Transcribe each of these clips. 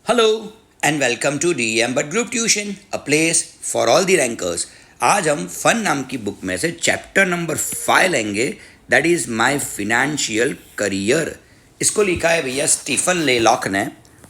Hello and welcome to DM but group tuition a place for all the rankers. आज हम fun नाम की book में से चैप्टर नंबर 5 लेंगे, that is my financial career. इसको लिखा है भैया स्टीफन लेलॉक ने।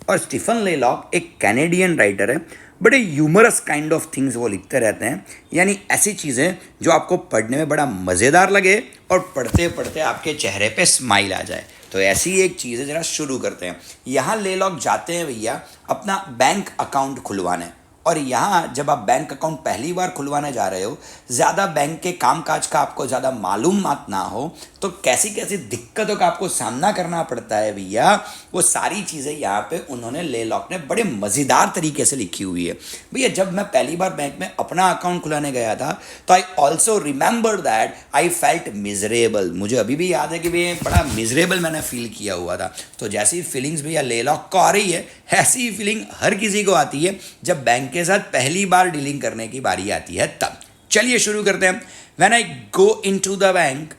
और स्टीफन लेलॉक एक कैनेडियन राइटर है। बड़े ह्यूमरस काइंड ऑफ थिंग्स वो लिखते रहते हैं, यानी ऐसी चीज़ें जो आपको पढ़ने में बड़ा मज़ेदार लगे और पढ़ते पढ़ते आपके चेहरे पे स्माइल आ जाए। तो ऐसी एक चीज़ है, ज़रा शुरू करते हैं। यहाँ ले लोग जाते हैं भैया अपना बैंक अकाउंट खुलवाने। और यहाँ जब आप बैंक अकाउंट पहली बार खुलवाने जा रहे हो, ज़्यादा बैंक के कामकाज का आपको ज़्यादा मालूमात ना हो, तो कैसी कैसी दिक्कतों का आपको सामना करना पड़ता है भैया, वो सारी चीज़ें यहाँ पे उन्होंने ले लॉक ने बड़े मज़ेदार तरीके से लिखी हुई है। भैया जब मैं पहली बार बैंक में अपना अकाउंट खुलाने गया था, तो I also remember that I felt miserable. मुझे अभी भी याद है कि भैया बड़ा मिजरेबल मैंने फील किया हुआ था। तो जैसी फीलिंग्स भैया ले लॉक को आ रही है, ऐसी फीलिंग हर किसी को आती है जब बैंक के साथ पहली बार डीलिंग करने की बारी आती है तब। चलिए शुरू करते हैं। When I go into the bank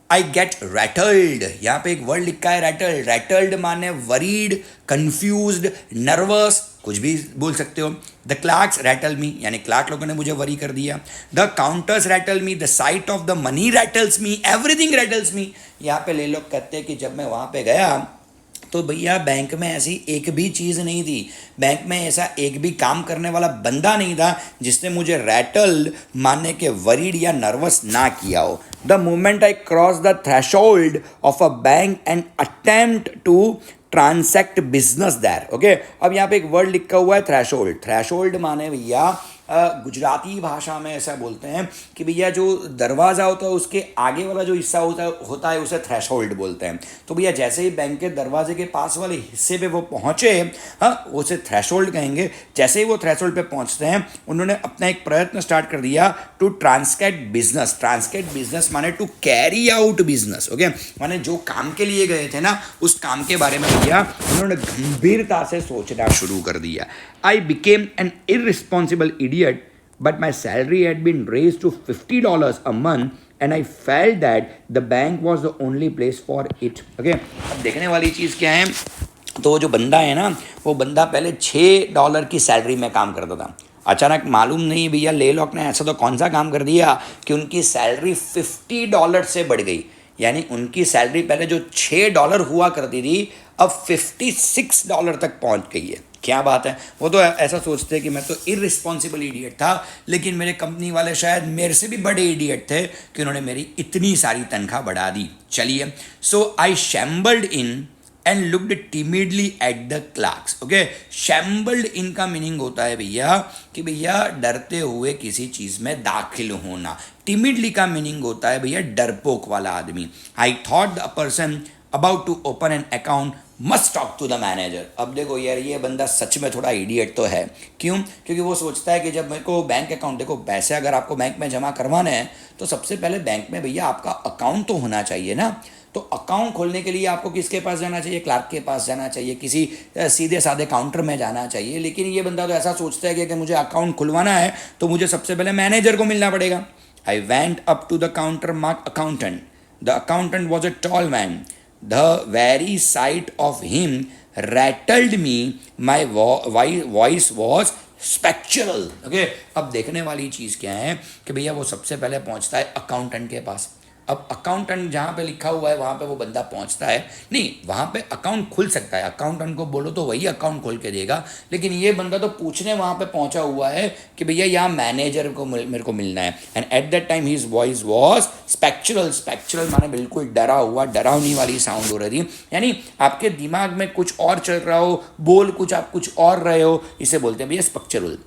I get rattled. यहाँ पे एक वर्ड लिखा है रैटल्ड। रैटल्ड माने वरीड, कंफ्यूज्ड, नर्वस, कुछ भी बोल सकते हो। द क्लार्क्स रैटल मी, यानी क्लार्क लोगों ने मुझे वरी कर दिया। The counters rattle me, the sight of the money rattles me, everything rattles me. यहाँ पे ले लोग कहते हैं कि जब मैं वहाँ पे गया तो भैया बैंक में ऐसी एक भी चीज़ नहीं थी, बैंक में ऐसा एक भी काम करने वाला बंदा नहीं था जिसने मुझे रैटल मानने के वरीड या नर्वस ना किया हो। The moment I cross the threshold of a bank and attempt to transact business there. Okay, अब यहाँ पे एक वर्ड लिखा हुआ है थ्रेशोल्ड। थ्रेशोल्ड माने भैया गुजराती भाषा में ऐसा बोलते हैं कि भैया जो दरवाज़ा होता है उसके आगे वाला जो हिस्सा होता है उसे थ्रेशोल्ड बोलते हैं। तो भैया जैसे ही बैंक के दरवाजे के पास वाले हिस्से पे वो पहुँचे, हाँ, उसे थ्रेशोल्ड कहेंगे। जैसे ही वो थ्रेशोल्ड पे पहुँचते हैं, उन्होंने अपना एक प्रयत्न स्टार्ट कर दिया to transact business. Transact business माने to carry out business. Okay, माने जो काम के लिए गए थे ना, उस काम के बारे में भैया उन्होंने गंभीरता से सोचना शुरू कर दिया। I became an irresponsible idiot, but my salary had been raised to $50 a month, and I felt that the bank was the only place for it. Okay, अब देखने वाली चीज़ क्या है, तो वो जो बंदा है ना, वो बंदा पहले $6 की सैलरी में काम करता था। अचानक मालूम नहीं भैया ले लॉक ने ऐसा तो कौन सा काम कर दिया कि उनकी सैलरी $50 से बढ़ गई। यानी उनकी सैलरी पहले जो $6 हुआ करती थी, अब $56 तक पहुंच गई है। क्या बात है। वो तो ऐसा सोचते हैं कि मैं तो इररिस्पॉन्सिबल इडियट था, लेकिन मेरे कंपनी वाले शायद मेरे से भी बड़े इडियट थे कि उन्होंने मेरी इतनी सारी तनख्वाह बढ़ा दी। चलिए, so I shambled in and looked timidly at the clerks. Okay, shambled in का मीनिंग होता है भैया कि भैया डरते हुए किसी चीज़ में दाखिल होना। टिमिडली का मीनिंग होता है भैया डरपोक वाला आदमी। I thought the person about to open an account must talk to the manager. अब देखो यार, ये बंदा सच में थोड़ा इडियट तो है। क्यों? क्योंकि वो सोचता है कि जब मेरे को बैंक अकाउंट, देखो पैसे अगर आपको बैंक में जमा करवाने हैं तो सबसे पहले बैंक में भैया आपका अकाउंट तो होना चाहिए ना। तो अकाउंट खोलने के लिए आपको किसके पास जाना चाहिए? क्लार्क के पास जाना चाहिए, किसी सीधे साधे काउंटर में जाना चाहिए। लेकिन ये बंदा तो ऐसा सोचता है कि मुझे अकाउंट खुलवाना है तो मुझे सबसे पहले मैनेजर को मिलना पड़ेगा। I went up to the counter mark accountant. The accountant was a tall man. The very sight of him rattled me. My voice was spectral. Okay, अब देखने वाली चीज़ क्या है कि भैया वो सबसे पहले पहुंचता है अकाउंटेंट के पास। अब अकाउंटेंट जहाँ पे लिखा हुआ है वहाँ पे वो बंदा पहुँचता है नहीं, वहाँ पे अकाउंट खुल सकता है, अकाउंटेंट को बोलो तो वही अकाउंट खोल के देगा। लेकिन ये बंदा तो पूछने वहाँ पे पहुँचा हुआ है कि भैया यहाँ मैनेजर को मेरे को मिलना है। And at that time his voice was spectral. Spectral माने बिल्कुल डरा हुआ, डरावनी वाली साउंड हो रही थी। यानी आपके दिमाग में कुछ और चल रहा हो, बोल कुछ आप कुछ और रहे हो, इसे बोलते हैं भैया spectral.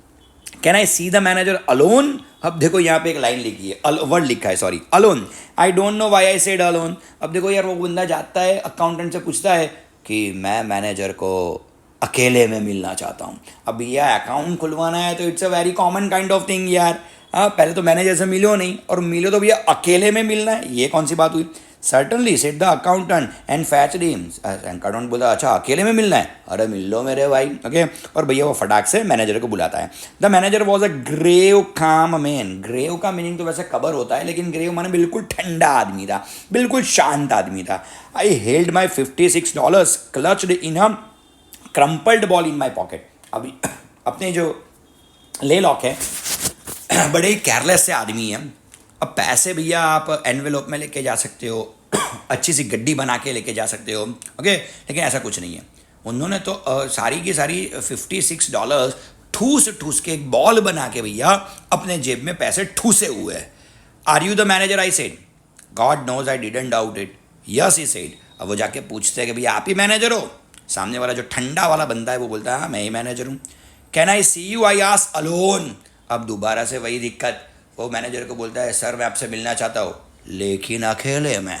Can I see the manager alone? अब देखो यहाँ पे एक लाइन लिखी है, वर्ड लिखा है, sorry, alone. I don't know why I said alone. अब देखो यार, वो बंदा जाता है अकाउंटेंट से पूछता है कि मैं मैनेजर को अकेले में मिलना चाहता हूँ। अब भैया अकाउंट खुलवाना है तो it's a very common kind of thing यार। हाँ, पहले तो मैनेजर से मिलो नहीं, और मिलो तो भैया अकेले में मिलना है, ये कौन सी बात हुई? Certainly said the accountant and fetched him. Accountant बोला अच्छा अकेले में मिलना है, अरे मिल लो मेरे भाई। ओके, और भैया वो फटाक से मैनेजर को बुलाता है। The manager was a grave calm man. Grave का मीनिंग तो वैसे कबर होता है, लेकिन ग्रेव माने बिल्कुल ठंडा आदमी था, बिल्कुल शांत आदमी था। I held my $56 clutched in a crumpled ball in my pocket. अभी अपने जो ले लॉक है बड़े ही केयरलेस से आदमी हैं। अब पैसे भैया आप एनवेलोप में लेके जा सकते हो, अच्छी सी गड्डी बना के लेके जा सकते हो, ओके, लेकिन ऐसा कुछ नहीं है। उन्होंने तो सारी की सारी $56 ठूस के एक बॉल बना के भैया अपने जेब में पैसे ठूसे हुए हैं। Are you the manager? I said, God knows I didn't doubt it, yes he said. अब वो जाके पूछते हैं कि भैया आप ही मैनेजर हो? सामने वाला जो ठंडा वाला बंदा है वो बोलता है हाँ मैं ही मैनेजर हूँ। Can I see you? I ask alone. अब दोबारा से वही दिक्कत, वो मैनेजर को बोलता है सर मैं आपसे मिलना चाहता हूँ लेकिन अकेले में।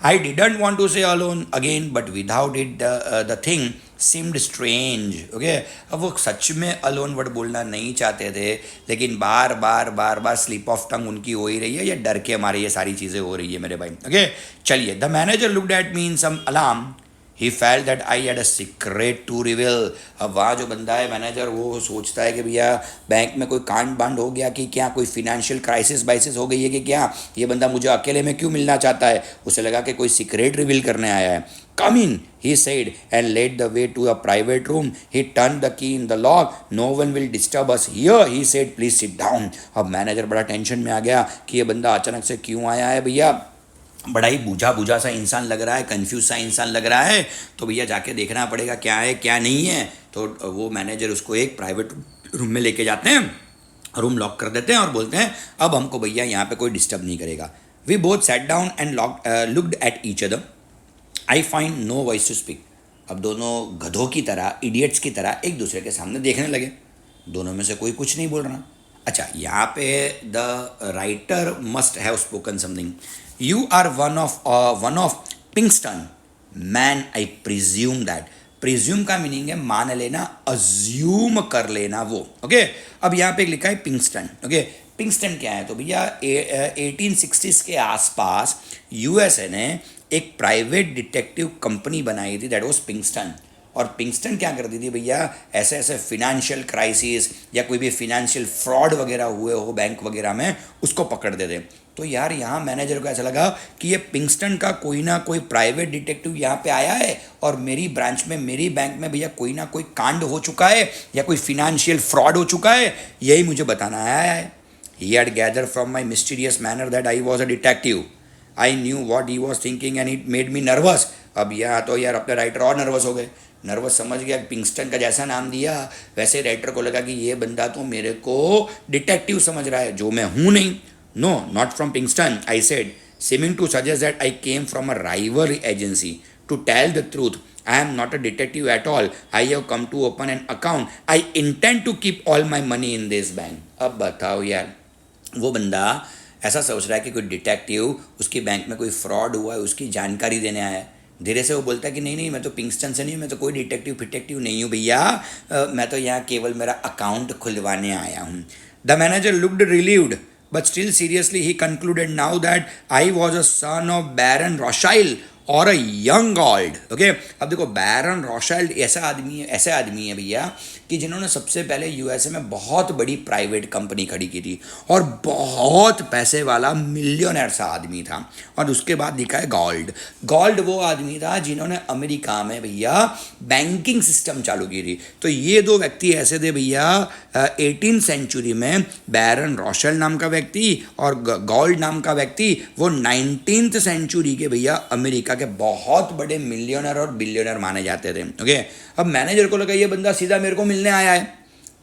आई डिडंट वॉन्ट टू से alone again but without it the thing seemed strange, okay. अब वो सच में अलोन वर्ड बोलना नहीं चाहते थे, लेकिन बार बार स्लिप ऑफ टंग उनकी हो ही रही है, ये डर के हमारे ये सारी चीज़ें हो रही है मेरे भाई, ओके। चलिए, the manager looked at me in some alarm, he felt that I had a secret to reveal. अब वहाँ जो बंदा है मैनेजर, वो सोचता है कि भैया बैंक में कोई कांड बांड हो गया कि क्या, कोई फिनेंशियल क्राइसिस बाइसिस हो गई है कि क्या, ये बंदा मुझे अकेले में क्यों मिलना चाहता है। उसे लगा कि कोई सीक्रेट रिवील करने आया है। Come in, he said, and led the way to a private room. He turned the key in the lock. No one will disturb us here, he said. Please sit down. अब manager बड़ा tension में आ गया कि ये बंदा अचानक से क्यों आया है भैया, बड़ा ही बूझा सा इंसान लग रहा है, कंफ्यूज सा इंसान लग रहा है, तो भैया जाके देखना पड़ेगा क्या है क्या नहीं है। तो वो मैनेजर उसको एक प्राइवेट रूम में लेके जाते हैं, रूम लॉक कर देते हैं और बोलते हैं अब हमको भैया यहाँ पे कोई डिस्टर्ब नहीं करेगा। We both sat down and looked at each other. I find no voice to speak. अब दोनों गधों की तरह, इडियट्स की तरह एक दूसरे के सामने देखने लगे। दोनों में से कोई कुछ नहीं बोल रहा। अच्छा, यहाँ पे the writer must have spoken something. You are one of Pinkerton man, I presume that. Presume का मीनिंग है मान लेना, अज्यूम कर लेना वो, ओके। अब यहाँ पे लिखा है पिंकस्टन, ओके। पिंकस्टन क्या है? तो भैया 1860s के आसपास यूएसए ने एक प्राइवेट डिटेक्टिव कंपनी बनाई थी, दैट वाज पिंकस्टन। और पिंकस्टन क्या करती थी भैया, ऐसे ऐसे फिनेंशियल क्राइसिस या कोई भी फिनेंशियल फ्रॉड वगैरह हुए हो बैंक वगैरह में, उसको पकड़ देते। तो यार यहाँ मैनेजर को ऐसा लगा कि ये पिंकस्टन का कोई ना कोई प्राइवेट डिटेक्टिव यहाँ पे आया है और मेरी ब्रांच में, मेरी बैंक में भैया कोई ना कोई कांड हो चुका है या कोई फिनेंशियल फ्रॉड हो चुका है, यही मुझे बताना आया है। He had gathered from my mysterious manner that I was a detective. I knew what he was thinking and it made me nervous. अब यहाँ तो यार अपने राइटर और नर्वस हो गए। नर्वस समझ गया, पिंकस्टन का जैसा नाम दिया वैसे राइटर को लगा कि ये बंदा तो मेरे को डिटेक्टिव समझ रहा है, जो मैं हूँ नहीं। No, not from Pinkerton, I said, seeming to suggest that I came from a rival agency. To tell the truth, I am not a detective at all. I have come to open an account. I intend to keep all my money in this bank. अब बताओ यार, वो बंदा ऐसा सोच रहा है कि कोई डिटेक्टिव उसकी बैंक में कोई फ्रॉड हुआ है उसकी जानकारी देने आया है। धीरे से वो बोलता है कि नहीं मैं तो पिंकस्टन से नहीं, मैं तो कोई डिटेक्टिव फिटेक्टिव नहीं हूँ भैया, मैं तो यहाँ केवल मेरा अकाउंट खुलवाने आया हूँ। The manager looked relieved but still seriously he concluded now that I was a son of Baron Rothschild और अ यंग गॉल्ड, ओके। अब देखो, बैरन रॉशाइल्ड ऐसे आदमी है भैया कि जिन्होंने सबसे पहले यूएसए में बहुत बड़ी प्राइवेट कंपनी खड़ी की थी और बहुत पैसे वाला मिलियनर सा आदमी था। और उसके बाद दिखा है गॉल्ड वो आदमी था जिन्होंने अमेरिका में भैया बैंकिंग सिस्टम चालू की थी। तो ये दो व्यक्ति ऐसे थे भैया 18th सेंचुरी में, बैरन रॉशाइल्ड नाम का व्यक्ति और गॉल्ड नाम का व्यक्ति, वो 19th सेंचुरी के भैया अमेरिका के बहुत बड़े मिलियनर और बिलियनर माने जाते थे, ओके। अब मैनेजर को लगा ये बंदा सीधा मेरे को मिलने आया है,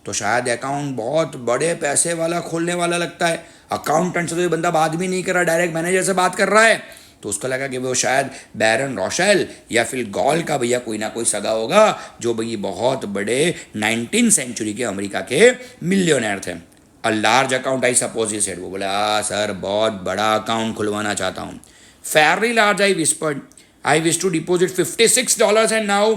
तो शायद अकाउंट बहुत बड़े पैसे वाला खोलने वाला लगता है। अकाउंटेंट से तो ये बंदा बात भी नहीं कर रहा, डायरेक्ट मैनेजर से बात कर रहा है। तो उसको लगा कि वो शायद बैरन रॉशाइल्ड या फिर गॉल का भैया कोई ना कोई सगा होगा, जो भैया बहुत बड़े 19th सेंचुरी के अमेरिका के मिलियनर थे। A large account I suppose, he said. वो बोला सर बहुत बड़ा अकाउंट खुलवाना चाहता हूँ। Fairly large, I whispered. I wish to deposit $56 and now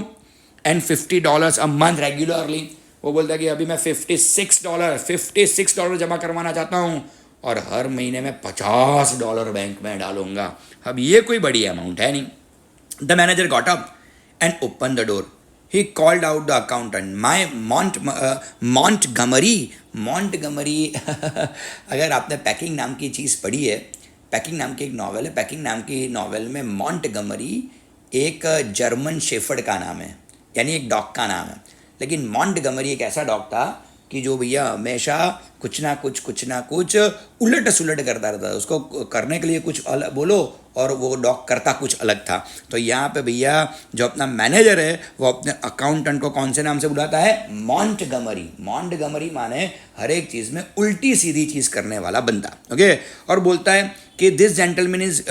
and $50 a month regularly. वो बोलता है कि अभी मैं $56 जमा करवाना चाहता हूँ और हर महीने में $50 बैंक में डालूंगा। अब ये कोई बड़ी अमाउंट है नहीं। The manager got up and open the door. He called out the accountant, my Montgomery. अगर आपने पैकिंग नाम की चीज़ पढ़ी है, पैकिंग नाम की एक नॉवल है, पैकिंग नाम की नॉवल में मॉन्टगमरी एक जर्मन शेफर्ड का नाम है। यानी एक डॉग का नाम है। लेकिन मॉन्टगमरी एक ऐसा डॉग था कि जो भैया हमेशा कुछ ना कुछ उलट सुलट करता रहता था। उसको करने के लिए कुछ अलग बोलो और वो डॉग करता कुछ अलग था। तो यहाँ पे भैया जो अपना मैनेजर है वो अपने अकाउंटेंट को कौन से नाम से बुलाता है? मॉन्टगमरी। मॉन्टगमरी माने हर एक चीज़ में उल्टी सीधी चीज़ करने वाला बंदा। ओके, और बोलता है कि this gentleman is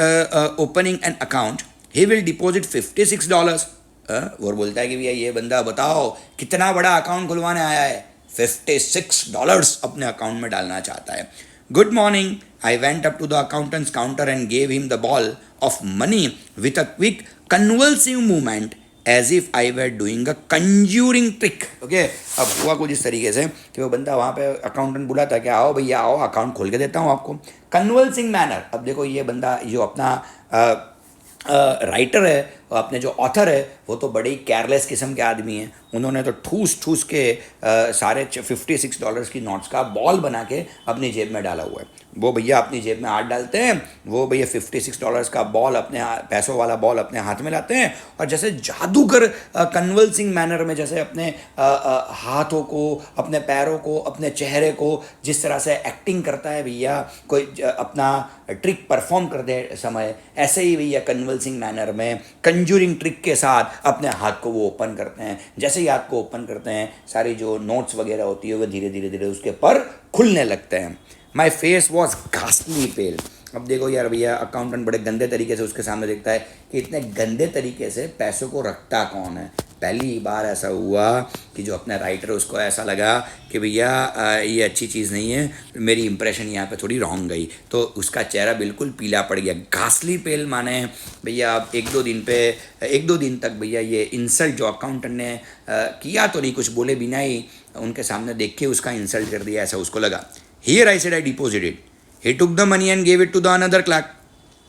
opening an account, he will deposit $56। और बोलता है कि भैया ये बंदा बताओ कितना बड़ा अकाउंट खुलवाने आया है? $56 अपने अकाउंट में डालना चाहता है। Good morning, I went up to the accountant's counter and gave him the ball of money with a quick convulsive movement as if I were doing a conjuring trick. Okay, अब हुआ कुछ इस तरीके से कि वो बंदा वहाँ पे अकाउंटेंट बुलाता है कि आओ भैया आओ, अकाउंट खोल के देता हूँ आपको। कन्वल्सिंग मैनर। अब देखो ये बंदा जो अपना राइटर है, अपने जो ऑथर है, वो तो बड़े ही केयरलेस किस्म के आदमी हैं। उन्होंने तो ठूस ठूस के सारे $56 की नोट्स का बॉल बना के अपनी जेब में डाला हुआ है। वो भैया अपनी जेब में हाथ डालते हैं, वो भैया $56 का बॉल अपने पैसों वाला बॉल अपने हाथ में लाते हैं और जैसे जादूगर कन्वल्सिंग मैनर में जैसे अपने हाथों को, अपने पैरों को, अपने चेहरे को जिस तरह से एक्टिंग करता है भैया कोई अपना ट्रिक परफॉर्म करते समय, ऐसे ही भैया कन्वल्सिंग मैनर में कंजूरिंग ट्रिक के साथ अपने हाथ को वो ओपन करते हैं। जैसे ही हाथ को ओपन करते हैं सारी जो नोट्स वगैरह होती है वो धीरे धीरे धीरे उसके पर खुलने लगते हैं। माई फेस वॉज घासली पेल। अब देखो यार भैया अकाउंटेंट बड़े गंदे तरीके से उसके सामने देखता है कि इतने गंदे तरीके से पैसों को रखता कौन है। पहली बार ऐसा हुआ कि जो अपना राइटर उसको ऐसा लगा कि भैया ये अच्छी चीज़ नहीं है, मेरी इंप्रेशन यहाँ पे थोड़ी रॉन्ग गई, तो उसका चेहरा बिल्कुल पीला पड़ गया। घासली पेल माने भैया अब एक दो दिन तक भैया ये इंसल्ट जो अकाउंटेंट ने किया तो नहीं, कुछ बोले बिना ही उनके सामने देख के उसका इंसल्ट कर दिया, ऐसा उसको लगा। Here I said I deposited, he took the money and gave it to the another clerk.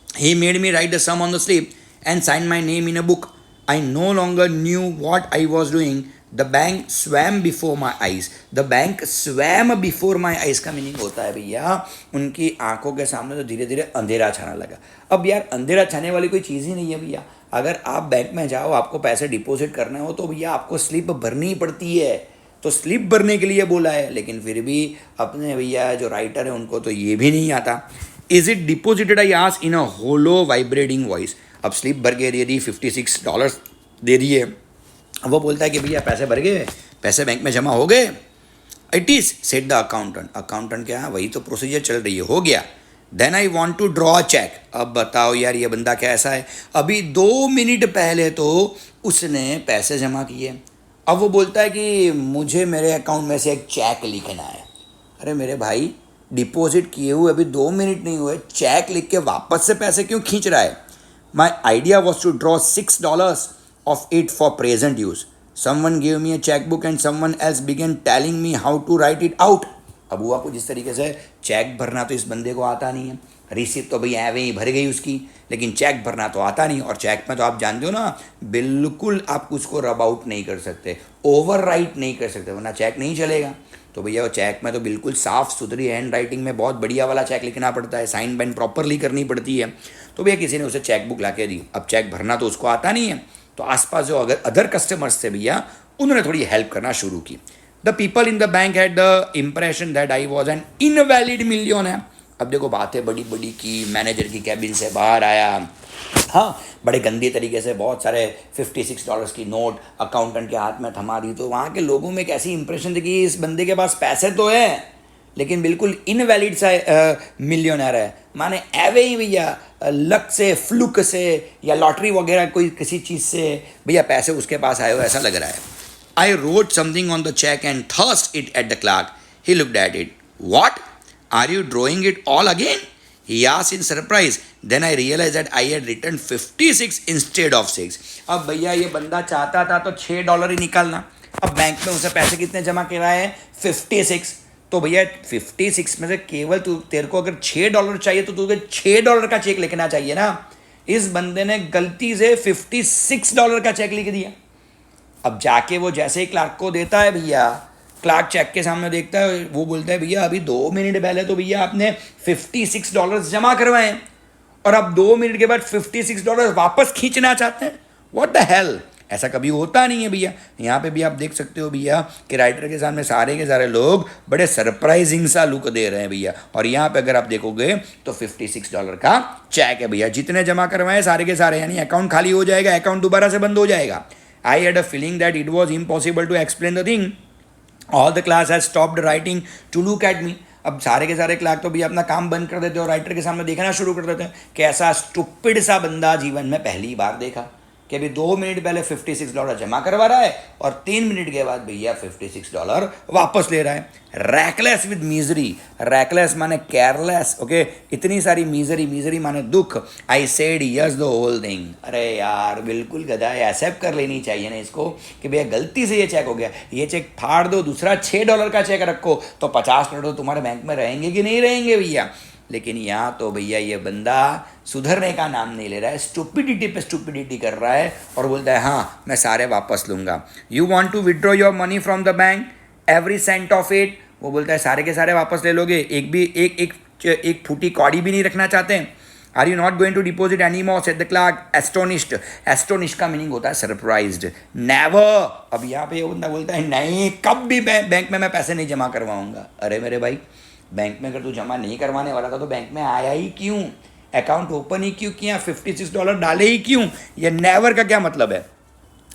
He made me write the sum on the slip and sign my name in a book. I no longer knew what I was doing. The bank swam before my eyes. The bank swam before my eyes का meaning होता है भैया उनकी आंखों के सामने तो धीरे धीरे अंधेरा छाने लगा। अब यार अंधेरा छाने वाली कोई चीज़ ही नहीं है भैया। अगर आप बैंक में जाओ, आपको पैसे डिपॉजिट करने हो तो भैया आपको स्लिप भरनी ही पड़ती है। तो स्लिप भरने के लिए बोला है, लेकिन फिर भी अपने भैया जो राइटर है उनको तो ये भी नहीं आता। Is it deposited I asked in a hollow vibrating voice. अब स्लिप भर के दे दी, $56 दे दिए। वो बोलता है कि भैया पैसे भर गए, पैसे बैंक में जमा हो गए। It is said the accountant. Accountant क्या, वही तो प्रोसीजर चल रही है, हो गया। Then I want to draw cheque. अब बताओ यार ये बंदा कैसा है, अभी 2 मिनट पहले तो उसने पैसे जमा किए, अब वो बोलता है कि मुझे मेरे अकाउंट में से एक चेक लिखना है। अरे मेरे भाई डिपॉजिट किए हुए अभी 2 मिनट नहीं हुए, चेक लिख के वापस से पैसे क्यों खींच रहा है? My idea was to draw $6 of it for present use. Someone give me a cheque book and someone else began telling me how to write it out. अब हुआ कुछ इस तरीके से, चेक भरना तो इस बंदे को आता नहीं है, रिसिप्ट तो भैया एवं ही भर गई उसकी, लेकिन चेक भरना तो आता नहीं। और चेक में तो आप जानते हो ना, बिल्कुल आप उसको रब आउट नहीं कर सकते, ओवर राइट नहीं कर सकते, वरना चेक नहीं चलेगा। तो भैया वो चेक में तो बिल्कुल साफ़ सुथरी हैंड राइटिंग में बहुत बढ़िया वाला चेक लिखना पड़ता है, साइन बाइन प्रॉपरली करनी पड़ती है। तो भैया किसी ने उसे चेक बुक ला के दी। अब चेक भरना तो उसको आता नहीं है, तो आसपास जो अगर अदर कस्टमर्स थे भैया उन्होंने थोड़ी हेल्प करना शुरू की। The people in the bank had the impression that I was an invalid millionaire. अब देखो बातें बड़ी बड़ी की, मैनेजर की कैबिन से बाहर आया, हाँ बड़े गंदे तरीके से बहुत सारे $56 की नोट अकाउंटेंट के हाथ में थमा दी। तो वहाँ के लोगों में एक ऐसी इंप्रेशन थी कि इस बंदे के पास पैसे तो है लेकिन बिल्कुल इनवैलिड सा मिलियनर है, माने एवे ही भैया लक से, फ्लुक से या लॉटरी वगैरह कोई किसी चीज़ से भैया पैसे उसके पास आए हो ऐसा लग रहा है। I wrote something on the cheque and thrust it at the clerk. He looked at it. What, are you drawing it all again? He asked in surprise. Then I realized that I had written 56 instead of 6. अब भैया ये बंदा चाहता था तो $6 ही निकालना। अब bank में उसे पैसे कितने जमा कराए हैं? 56। तो भैया 56 में से केवल तेरे को अगर $6 चाहिए तो तुझे $6 का चेक लिखना चाहिए ना। इस बंदे ने गलती से $56 का चेक लिख दिया। अब जाके वो जैसे ही क्लार्क को देता है भैया, क्लार्क चेक के सामने देखता है, वो बोलता है भैया अभी 2 मिनट पहले तो भैया आपने $56 जमा करवाए हैं और अब 2 मिनट के बाद $56 वापस खींचना चाहते हैं। What the hell. ऐसा कभी होता नहीं है भैया। यहाँ पे भी आप देख सकते हो भैया कि राइटर के सामने सारे के सारे लोग बड़े सरप्राइजिंग सा लुक दे रहे हैं भैया। और यहाँ पे अगर आप देखोगे तो $56 का चेक है भैया। जितने जमा करवाए सारे के सारे, यानी अकाउंट खाली हो जाएगा, अकाउंट दोबारा से बंद हो जाएगा। I had a feeling that it was impossible to explain the thing. All the class has stopped writing to look at me. अब सारे के सारे क्लास तो भी अपना काम बंद कर देते और राइटर के सामने देखना शुरू कर देते हैं कि ऐसा स्टुपिड सा बंदा जीवन में पहली बार देखा कि अभी 2 मिनट पहले $56 जमा करवा रहा है और 3 मिनट के बाद भैया $56 वापस ले रहा है। रैकलेस विद मीजरी, रैकलेस माने केयरलेस, ओके। इतनी सारी मीजरी माने दुख। I said yes the whole thing. अरे यार बिल्कुल गधा है, एक्सेप्ट कर लेनी चाहिए ना इसको कि भैया गलती से ये चेक हो गया, ये चेक फाड़ दो, दूसरा $6 का चेक रखो तो $50 तुम्हारे बैंक में रहेंगे कि नहीं रहेंगे भैया। लेकिन यहाँ तो भैया ये बंदा सुधरने का नाम नहीं ले रहा है, स्टुपिडिटी पे स्टुपिडिटी कर रहा है और बोलता है हाँ मैं सारे वापस लूँगा। You want to withdraw your money from the bank, every cent of it. वो बोलता है सारे के सारे वापस ले लोगे, एक भी एक फूटी कौड़ी भी नहीं रखना चाहते हैं। Are you not going to deposit any more, said the clerk astonished. Astonished का मीनिंग होता है सरप्राइज्ड, नेवर। अब यहाँ पे ये बंदा बोलता है नहीं, कब भी बैंक में मैं पैसे नहीं जमा करवाऊंगा। अरे मेरे भाई, बैंक में अगर तू जमा नहीं करवाने वाला था तो बैंक में आया ही क्यों, अकाउंट ओपन ही क्यों किया, $56 डाले ही क्यों? ये नेवर का क्या मतलब है?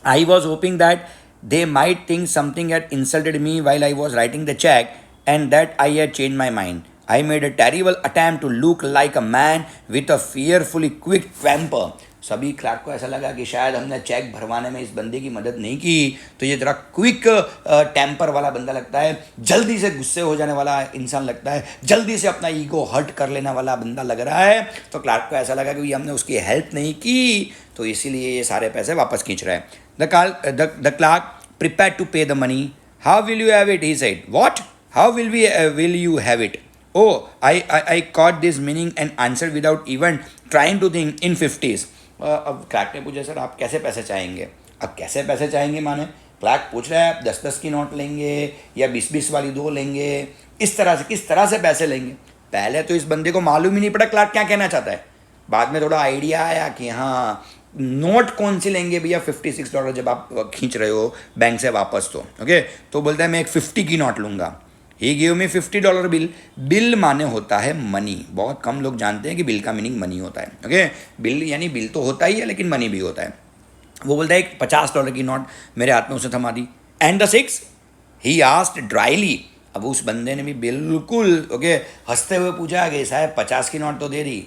I was hoping that they might think something had insulted me while I was writing the cheque and that I had change my mind. I made a terrible attempt to look like a man with a fearfully quick temper. सभी Clark को ऐसा लगा कि शायद हमने check भरवाने में इस बंदे की मदद नहीं की, तो ये ज़रा क्विक टेम्पर वाला बंदा लगता है, जल्दी से गुस्से हो जाने वाला इंसान लगता है, जल्दी से अपना ईगो हर्ट कर लेने वाला बंदा लग रहा है। तो क्लार्क को ऐसा लगा कि हमने उसकी हेल्प नहीं की, तो इसीलिए ये सारे पैसे वापस खींच रहा है। द क्लार्क प्रिपेयर टू पे the money. How will you have it, he said. What, how will you have it? Oh, I caught this meaning and answered without even trying to think in 50s. अब clerk ने पूछा sir आप कैसे पैसे चाहेंगे? अब कैसे पैसे चाहेंगे माने क्लर्क पूछ रहा है आप 10-10 की नोट लेंगे या 20-20 वाली 2 लेंगे, इस तरह से किस तरह से पैसे लेंगे? पहले तो इस बंदे को मालूम ही नहीं पड़ा क्लर्क क्या कहना चाहता है। बाद में थोड़ा आइडिया आया कि हाँ नोट कौन सी लेंगे भैया $56 जब आप खींच रहे हो बैंक से वापस, तो ओके। तो बोलता है मैं एक 50 की नोट लूँगा। ही गिव मी $50 बिल। बिल माने होता है मनी। बहुत कम लोग जानते हैं कि बिल का मीनिंग मनी होता है, ओके। बिल यानी बिल तो होता ही है लेकिन मनी भी होता है। वो बोलता है एक $50 की नोट मेरे हाथ में उसने थमा दी। And the 6 he asked drily. अब उस बंदे ने भी बिल्कुल ओके हंसते हुए पूछा कि साहब 50 की नोट तो दे दी,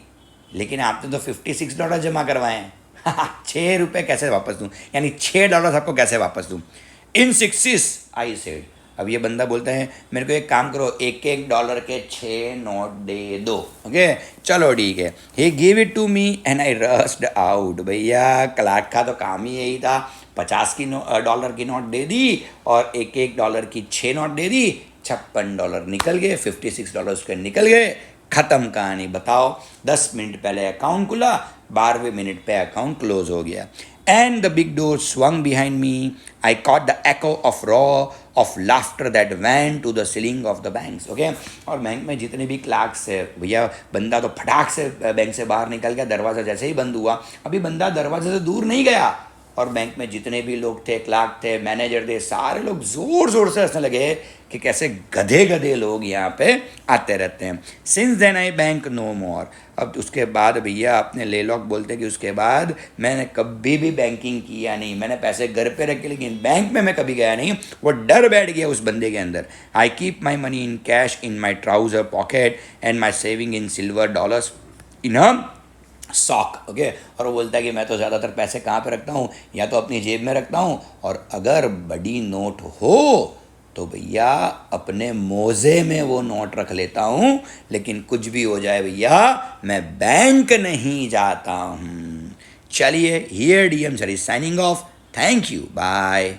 लेकिन आपने तो $56 जमा करवाए हैं। $6 कैसे वापस दूँ, यानी $6 आपको कैसे वापस दूँ? इन 6s आई सेड। अब ये बंदा बोलता है मेरे को एक काम करो, $1 के 6 नोट दे दो, ओके। चलो ठीक है। He give it to me and I rushed out. भैया क्लर्क का तो काम ही यही था, $50 की नोट दे दी और $1 की 6 नोट दे दी, $56 निकल गए, $56 उसके निकल गए, ख़त्म कहानी। बताओ 10 मिनट पहले अकाउंट खुला, 12वें मिनट पे अकाउंट क्लोज हो गया। And the big door swung behind me. I caught the echo of roar of laughter that went to the ceiling of the banks. Okay? और बैंक में जितने भी क्लार्क्स है भैया, बंदा तो फटाक से बैंक से बाहर निकल गया, दरवाज़ा जैसे ही बंद हुआ, अभी बंदा दरवाजे से दूर नहीं गया और बैंक में जितने भी लोग थे, क्लार्क थे, मैनेजर थे, सारे लोग ज़ोर ज़ोर से हंसने लगे कि कैसे गधे गधे लोग यहाँ पे आते रहते हैं। Since then I bank no more. अब उसके बाद भैया अपने ले लॉक बोलते कि उसके बाद मैंने कभी भी बैंकिंग किया नहीं, मैंने पैसे घर पे रखे लेकिन बैंक में मैं कभी गया नहीं। वो डर बैठ गया उस बंदे के अंदर। I keep my money in cash in my trouser pocket and my saving in silver dollars in a sock, okay. और वो बोलता है कि मैं तो ज़्यादातर पैसे कहाँ पे रखता हूँ, या तो अपनी जेब में रखता हूँ, और अगर बड़ी नोट हो तो भैया अपने मोज़े में वो नोट रख लेता हूँ, लेकिन कुछ भी हो जाए भैया मैं बैंक नहीं जाता हूँ। चलिए, here DM sir is signing off. Thank you, bye.